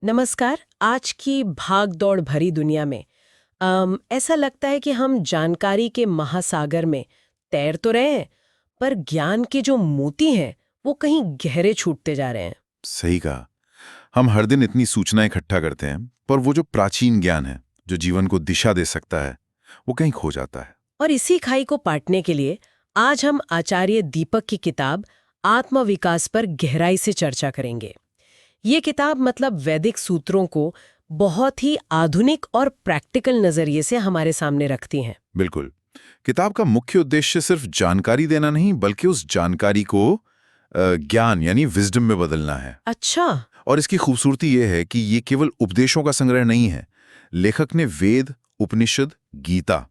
नमस्कार। आज की भाग दौड़ भरी दुनिया में ऐसा लगता है कि हम जानकारी के महासागर में तैर तो रहे हैं, पर ज्ञान के जो मोती हैं वो कहीं गहरे छूटते जा रहे हैं। सही कहा। हम हर दिन इतनी सूचना इकट्ठा करते हैं, पर वो जो प्राचीन ज्ञान है जो जीवन को दिशा दे सकता है, वो कहीं खो जाता है। और इसी खाई को पाटने के लिए आज हम आचार्य दीपक की किताब आत्मविकास पर गहराई से चर्चा करेंगे। ये किताब मतलब वैदिक सूत्रों को बहुत ही आधुनिक और प्रैक्टिकल नजरिए से हमारे सामने रखती हैं। बिल्कुल। किताब का मुख्य उद्देश्य सिर्फ जानकारी देना नहीं, बल्कि उस जानकारी को ज्ञान यानी विजडम में बदलना है। अच्छा। और इसकी खूबसूरती ये है कि ये केवल उपदेशों का संग्रह नहीं है। लेखक ने वेद, उपनिषद, गीता,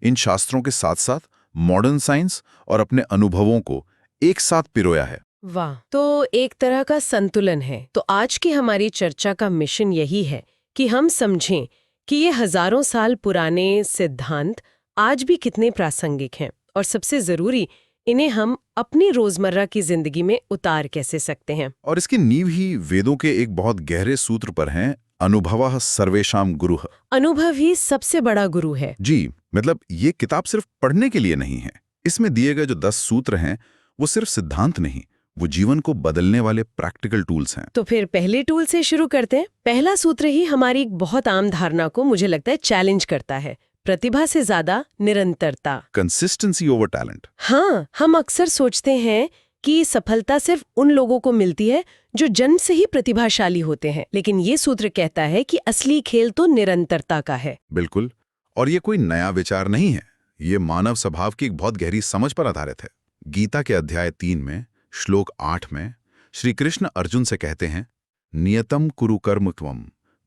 इन शास्त्रों के साथ साथ मॉडर्न साइंस और अपने अनुभवों को एक साथ पिरोया है। वाह, तो एक तरह का संतुलन है। तो आज की हमारी चर्चा का मिशन यही है कि हम समझें कि ये हजारों साल पुराने सिद्धांत आज भी कितने प्रासंगिक हैं, और सबसे जरूरी, इन्हें हम अपनी रोजमर्रा की जिंदगी में उतार कैसे सकते हैं। और इसकी नींव ही वेदों के एक बहुत गहरे सूत्र पर हैं, अनुभवः सर्वेषां गुरुः। अनुभव ही सबसे बड़ा गुरु है। जी, मतलब ये किताब सिर्फ पढ़ने के लिए नहीं है। इसमें दिए गए जो 10 सूत्र हैं, वो सिर्फ सिद्धांत नहीं, वो जीवन को बदलने वाले प्रैक्टिकल टूल्स हैं। तो फिर पहले टूल से शुरू करते हैं। पहला सूत्र ही हमारी एक बहुत आम धारणा को, मुझे लगता है, चैलेंज करता है। प्रतिभा से ज्यादा निरंतरता। Consistency over talent. हाँ, हम अक्सर सोचते हैं कि सफलता सिर्फ उन लोगों को मिलती है जो जन्म से ही प्रतिभाशाली होते हैं, लेकिन ये सूत्र कहता है कि असली खेल तो निरंतरता का है। बिल्कुल। और ये कोई नया विचार नहीं है, ये मानव स्वभाव की एक बहुत गहरी समझ पर आधारित है। गीता के अध्याय 3 में श्लोक 8 में श्री कृष्ण अर्जुन से कहते हैं, नियतम कुरु कर्म त्वम,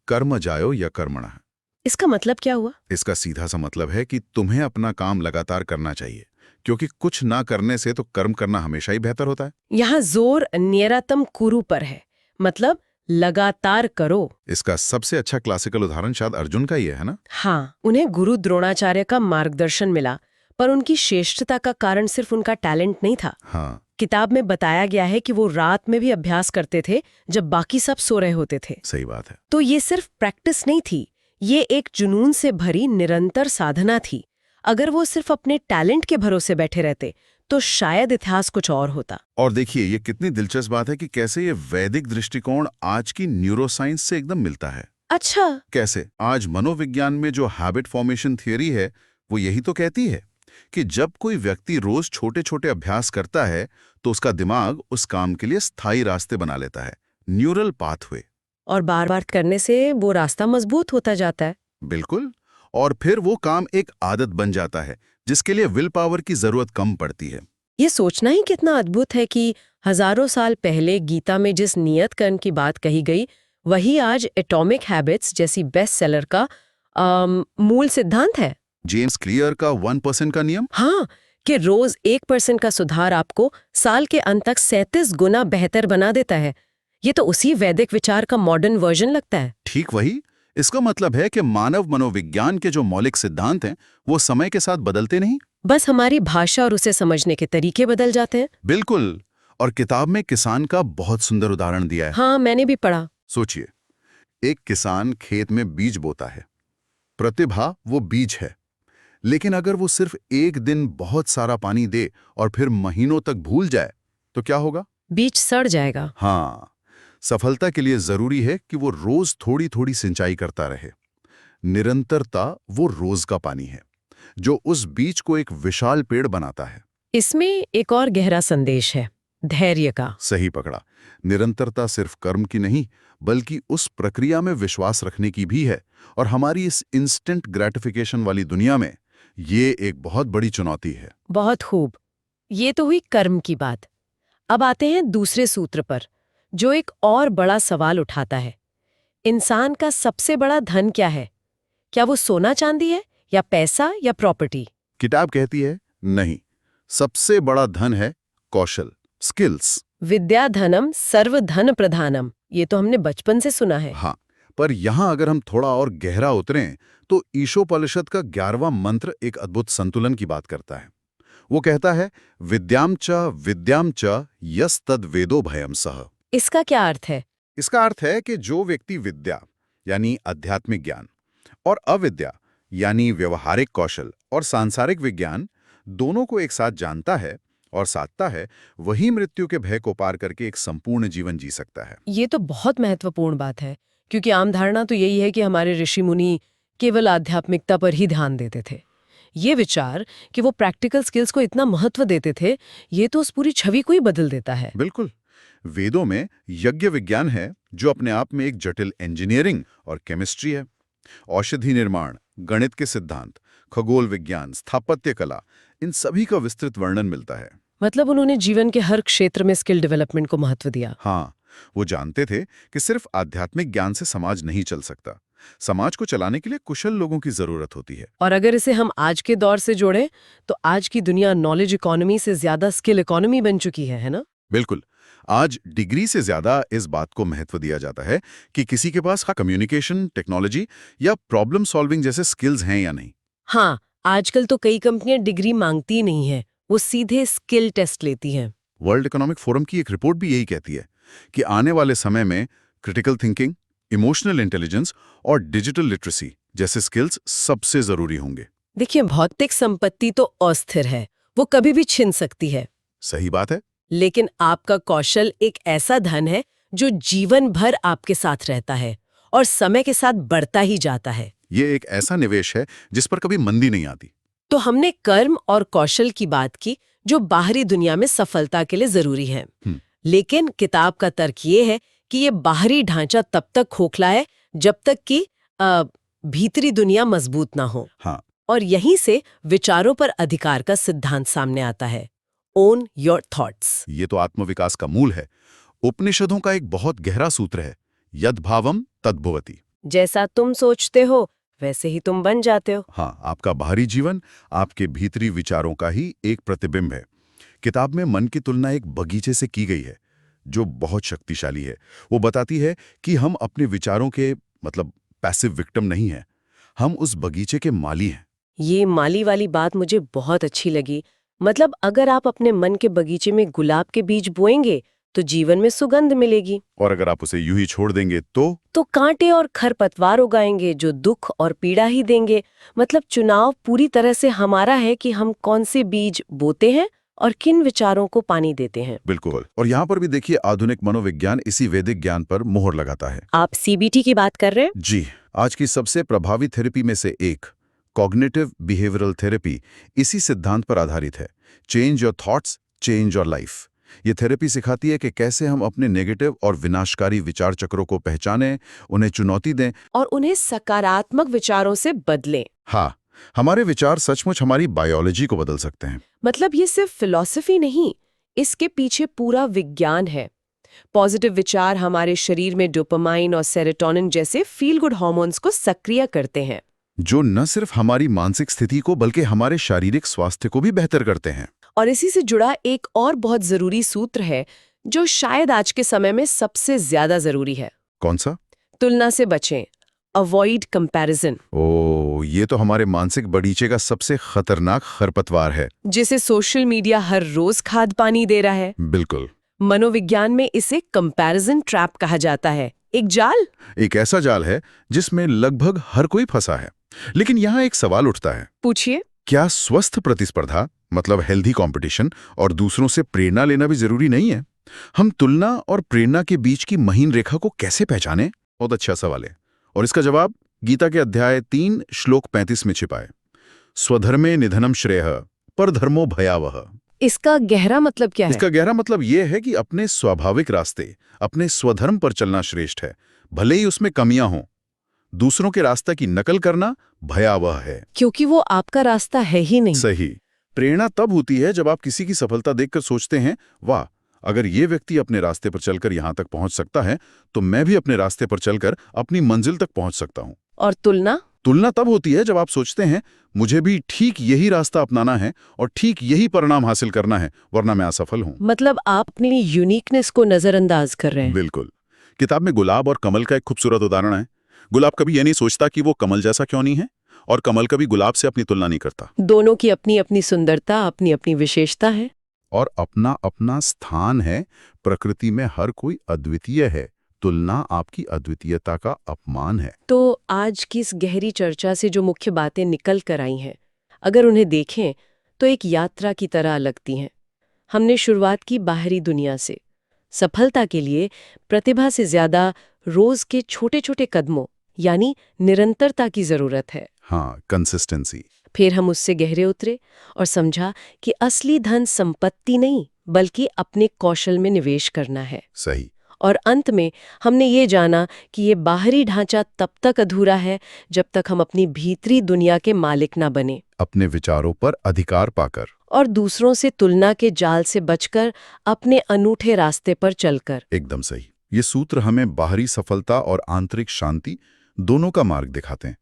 कर्म जायो या कर्मणः। इसका मतलब क्या हुआ? इसका सीधा सा मतलब है कि तुम्हें अपना काम लगातार करना चाहिए, क्योंकि कुछ ना करने से तो कर्म करना हमेशा ही बेहतर होता है। यहाँ जोर नियतम कुरु पर है, मतलब लगातार करो। इसका सबसे अच्छा क्लासिकल उदाहरण शायद अर्जुन का ही है ना? हाँ, उन्हें गुरु द्रोणाचार्य का मार्गदर्शन मिला, पर उनकी श्रेष्ठता का कारण सिर्फ उनका टैलेंट नहीं था। हाँ, किताब में बताया गया है कि वो रात में भी अभ्यास करते थे जब बाकी सब सो रहे होते थे। सही बात है। तो ये सिर्फ प्रैक्टिस नहीं थी, ये एक जुनून से भरी निरंतर साधना थी। अगर वो सिर्फ अपने टैलेंट के भरोसे बैठे रहते तो शायद इतिहास कुछ और होता। और देखिए, ये कितनी दिलचस्प बात है कि कैसे ये वैदिक दृष्टिकोण आज की न्यूरोसाइंस से एकदम मिलता है। अच्छा। कैसे? आज मनोविज्ञान में जो हैबिट फॉर्मेशन थियरी है, वो यही तो कहती है कि जब कोई व्यक्ति रोज छोटे छोटे अभ्यास करता है, तो उसका दिमाग उस काम के लिए स्थायी रास्ते बना लेता है, न्यूरल पाथवे। और बार बार करने से वो रास्ता मजबूत होता जाता है। बिल्कुल। और फिर वो काम एक आदत बन जाता है, जिसके लिए विल पावर की जरूरत कम पड़ती है। ये सोचना ही कितना अद्भुत है कि हजारों साल पहले गीता में जिस नियत कर्म की बात कही गई, वही आज एटॉमिक हैबिट्स जैसी बेस्ट सेलर का मूल सिद्धांत है। जेम्स क्लियर का 1% का नियम। हाँ, कि रोज 1% का सुधार आपको साल के अंत तक 37 गुना बेहतर बना देता है। ये तो उसी वैदिक विचार का मॉडर्न वर्जन लगता है। ठीक वही। इसका मतलब है कि मानव मनोविज्ञान के जो मौलिक सिद्धांत हैं, वो समय के साथ बदलते नहीं, बस हमारी भाषा और उसे समझने के तरीके बदल जाते हैं। बिल्कुल। और किताब में किसान का बहुत सुंदर उदाहरण दिया है। हाँ, मैंने भी पढ़ा। सोचिए, एक किसान खेत में बीज बोता है। प्रतिभा वो बीज है, लेकिन अगर वो सिर्फ एक दिन बहुत सारा पानी दे और फिर महीनों तक भूल जाए, तो क्या होगा? बीज सड़ जाएगा। हाँ, सफलता के लिए जरूरी है कि वो रोज थोड़ी थोड़ी सिंचाई करता रहे। निरंतरता वो रोज का पानी है, जो उस बीज को एक विशाल पेड़ बनाता है। इसमें एक और गहरा संदेश है, धैर्य का। सही पकड़ा। निरंतरता सिर्फ कर्म की नहीं, बल्कि उस प्रक्रिया में विश्वास रखने की भी है। और हमारी इस इंस्टेंट ग्रेटिफिकेशन वाली दुनिया में ये एक बहुत बड़ी चुनौती है। बहुत खूब। ये तो हुई कर्म की बात। अब आते हैं दूसरे सूत्र पर, जो एक और बड़ा सवाल उठाता है। इंसान का सबसे बड़ा धन क्या है? क्या वो सोना चांदी है, या पैसा, या प्रॉपर्टी? किताब कहती है नहीं, सबसे बड़ा धन है कौशल, स्किल्स। विद्या धनम सर्व धन प्रधानम, ये तो हमने बचपन से सुना है। हाँ, पर यहां अगर हम थोड़ा और गहरा उतरें, तो ईशोपनिषद का 11वां मंत्र एक अद्भुत संतुलन की बात करता है। वो कहता है, विद्याम च यस्तद वेदो भयम सह। इसका क्या अर्थ है? इसका अर्थ है कि जो व्यक्ति विद्या यानी आध्यात्मिक ज्ञान और अविद्या यानी व्यवहारिक कौशल और सांसारिक विज्ञान दोनों को एक साथ जानता है और साधता है, वही मृत्यु के भय को पार करके एक संपूर्ण जीवन जी सकता है। ये तो बहुत महत्वपूर्ण बात है, क्योंकि आम धारणा तो यही है कि हमारे ऋषि मुनि केवल आध्यात्मिकता पर ही ध्यान देते थे। ये विचार कि वो प्रैक्टिकल स्किल्स को इतना महत्व देते थे, ये तो उस पूरी छवि को ही बदल देता है। बिल्कुल। वेदों में यज्ञ विज्ञान है जो अपने आप में एक जटिल इंजीनियरिंग और केमिस्ट्री है। औषधि निर्माण, गणित के सिद्धांत, खगोल विज्ञान, स्थापत्य कला, इन सभी का विस्तृत वर्णन मिलता है। मतलब उन्होंने जीवन के हर क्षेत्र में स्किल डेवलपमेंट को महत्व दिया। हाँ, वो जानते थे कि सिर्फ आध्यात्मिक ज्ञान से समाज नहीं चल सकता। समाज को चलाने के लिए कुशल लोगों की जरूरत होती है। और अगर इसे हम आज के दौर से जोड़ें, तो आज की दुनिया नॉलेज इकोनॉमी से ज्यादा स्किल इकोनॉमी बन चुकी है ना? बिल्कुल। आज डिग्री से ज्यादा इस बात को महत्व दिया जाता है कि किसी के पास कम्युनिकेशन, टेक्नोलॉजी या प्रॉब्लम सॉल्विंग जैसे स्किल्स हैं या नहीं। हाँ, आजकल तो कई कंपनियां डिग्री मांगती नहीं है, वो सीधे स्किल टेस्ट लेती हैं। वर्ल्ड इकोनॉमिक फोरम की एक रिपोर्ट भी यही कहती है कि आने वाले समय में क्रिटिकल थिंकिंग, इमोशनल इंटेलिजेंस और डिजिटल लिटरेसी जैसे स्किल्स सबसे जरूरी होंगे। देखिए, भौतिक संपत्ति तो अस्थिर है, वो कभी भी छिन सकती है। सही बात है। लेकिन आपका कौशल एक ऐसा धन है जो जीवन भर आपके साथ रहता है और समय के साथ बढ़ता ही जाता है। ये एक ऐसा निवेश है जिस पर कभी मंदी नहीं आती। तो हमने कर्म और कौशल की बात की जो बाहरी दुनिया में सफलता के लिए जरूरी है। लेकिन किताब का तर्क ये है कि ये बाहरी ढांचा तब तक खोखला है जब तक कि भीतरी दुनिया मजबूत ना हो। हाँ। और यहीं से विचारों पर अधिकार का सिद्धांत सामने आता है, ओन योर थॉट्स। ये तो आत्मविकास का मूल है। उपनिषदों का एक बहुत गहरा सूत्र है, यद भावम तद्भवति। जैसा तुम सोचते हो वैसे ही तुम बन जाते हो। हाँ, आपका बाहरी जीवन आपके भीतरी विचारों का ही एक प्रतिबिंब है। किताब में मन की तुलना एक बगीचे से की गई है जो बहुत शक्तिशाली है। वो बताती है कि हम अपने विचारों के पैसिव विक्टिम नहीं हैं, हम उस बगीचे के माली हैं। ये माली वाली बात मुझे बहुत अच्छी लगी। मतलब अगर आप अपने मन के बगीचे में गुलाब के बीज बोएंगे तो जीवन में सुगंध मिलेगी, और अगर आप उसे यूं ही छोड़ देंगे तो कांटे और खरपतवार उगाएंगे जो दुख और पीड़ा ही देंगे। मतलब चुनाव पूरी तरह से हमारा है कि हम कौन से बीज बोते हैं और किन विचारों को पानी देते हैं। बिल्कुल। और यहाँ पर भी देखिए, आधुनिक मनोविज्ञान इसी वैदिक ज्ञान पर मोहर लगाता है। आप सीबीटी की बात कर रहे हैं? जी। आज की सबसे प्रभावी थेरेपी में से एक कॉग्निटिव बिहेवियरल थेरेपी इसी सिद्धांत पर आधारित है। Change your thoughts, change your life. ये थेरेपी सिखाती है कि कैसे हम अपने नेगेटिव और विनाशकारी विचार चक्रों को पहचानें, उन्हें चुनौती दें और उन्हें सकारात्मक विचारों से बदलें। हाँ, हमारे विचार सचमुच हमारी बायोलॉजी को बदल सकते हैं। मतलब ये सिर्फ फिलॉसफी नहीं, इसके पीछे पूरा विज्ञान है। पॉजिटिव विचार हमारे शरीर में डोपामाइन और सेरोटोनिन जैसे फील गुड हार्मोन्स को सक्रिय करते हैं, जो न सिर्फ हमारी मानसिक स्थिति को बल्कि हमारे शारीरिक स्वास्थ्य को भी बेहतर करते हैं। और इसी से जुड़ा एक और बहुत जरूरी सूत्र है जो शायद आज के समय में सबसे ज्यादा जरूरी है। कौन सा? तुलना से बचें, अवॉइड कंपैरिजन। ये तो हमारे मानसिक बगीचे का सबसे खतरनाक खरपतवार है, जिसे सोशल मीडिया हर रोज खाद पानी दे रहा है। बिल्कुल। मनोविज्ञान में इसे कंपैरिजन ट्रैप कहा जाता है, एक जाल। एक ऐसा जाल है जिसमें लगभग हर कोई फंसा है। लेकिन यहाँ एक सवाल उठता है। पूछिए। क्या स्वस्थ प्रतिस्पर्धा हेल्दी कंपटीशन और दूसरों से प्रेरणा लेना भी जरूरी नहीं है? हम तुलना और प्रेरणा के बीच की महीन रेखा को कैसे पहचानें? बहुत अच्छा सवाल है, और इसका जवाब गीता के अध्याय 3 श्लोक 35 में छिपा है। स्वधर्मे निधनम श्रेयः परधर्मो भयावह। इसका गहरा मतलब क्या है? इसका गहरा मतलब यह है कि अपने स्वाभाविक रास्ते, अपने स्वधर्म पर चलना श्रेष्ठ है, भले ही उसमें कमियां हों। दूसरों के रास्ता की नकल करना भयावह है, क्योंकि वो आपका रास्ता है ही नहीं। सही। प्रेरणा तब होती है जब आप किसी की सफलता देखकर सोचते हैं, वाह, अगर ये व्यक्ति अपने रास्ते पर चलकर यहां तक पहुंच सकता है तो मैं भी अपने रास्ते पर चलकर अपनी मंजिल तक पहुंच सकता हूं। और तुलना तब होती है जब आप सोचते हैं, मुझे भी ठीक यही रास्ता अपनाना है और ठीक यही परिणाम हासिल करना है, वरना मैं असफल हूं। मतलब आप अपनी यूनिकनेस को नजरअंदाज कर रहे हैं। बिल्कुल। किताब में गुलाब और कमल का एक खूबसूरत उदाहरण है। गुलाब कभी यह नहीं सोचता कि वो कमल जैसा क्यों नहीं है, और कमल कभी गुलाब से अपनी तुलना नहीं करता। दोनों की अपनी अपनी सुंदरता, अपनी अपनी विशेषता है और अपना अपना स्थान है। प्रकृति में हर कोई अद्वितीय है, तुलना आपकी अद्वितीयता का अपमान है। तो आज की इस गहरी चर्चा से जो मुख्य बातें निकल कर आई हैं, अगर उन्हें देखें तो एक यात्रा की तरह लगती हैं। हमने शुरुआत की बाहरी दुनिया से। सफलता के लिए प्रतिभा से ज्यादा रोज के छोटे छोटे कदमों यानी निरंतरता की जरूरत है। हाँ, कंसिस्टेंसी। फिर हम उससे गहरे उतरे और समझा कि असली धन संपत्ति नहीं बल्कि अपने कौशल में निवेश करना है। सही। और अंत में हमने ये जाना कि ये बाहरी ढांचा तब तक अधूरा है जब तक हम अपनी भीतरी दुनिया के मालिक ना बने, अपने विचारों पर अधिकार पाकर और दूसरों से तुलना के जाल से बचकर अपने अनूठे रास्ते पर चलकर। एकदम सही। ये सूत्र हमें बाहरी सफलता और आंतरिक शांति दोनों का मार्ग दिखाते हैं।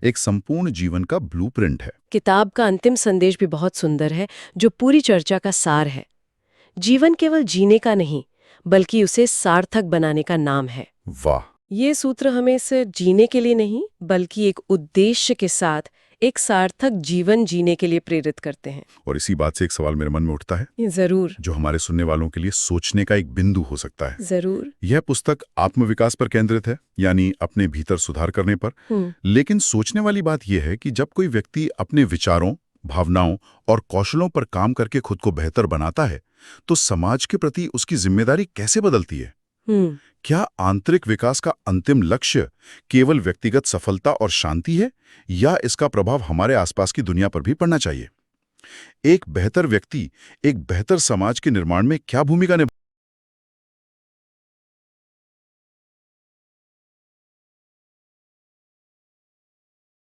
एक संपूर्ण जीवन का ब्लूप्रिंट है। किताब का अंतिम संदेश भी बहुत सुंदर है, जो पूरी चर्चा का सार है। जीवन केवल जीने का नहीं बल्कि उसे सार्थक बनाने का नाम है। वाह! ये सूत्र हमें सिर्फ जीने के लिए नहीं बल्कि एक उद्देश्य के साथ एक सार्थक जीवन जीने के लिए प्रेरित करते हैं। और इसी बात से एक सवाल मेरे मन में उठता है, ये जरूर जो हमारे सुनने वालों के लिए सोचने का एक बिंदु हो सकता है। जरूर। यह पुस्तक आत्मविकास पर केंद्रित है, यानी अपने भीतर सुधार करने पर। लेकिन सोचने वाली बात यह है कि जब कोई व्यक्ति अपने विचारों, भावनाओं और कौशलों पर काम करके खुद को बेहतर बनाता है, तो समाज के प्रति उसकी जिम्मेदारी कैसे बदलती है? क्या आंतरिक विकास का अंतिम लक्ष्य केवल व्यक्तिगत सफलता और शांति है, या इसका प्रभाव हमारे आसपास की दुनिया पर भी पड़ना चाहिए? एक बेहतर व्यक्ति एक बेहतर समाज के निर्माण में क्या भूमिका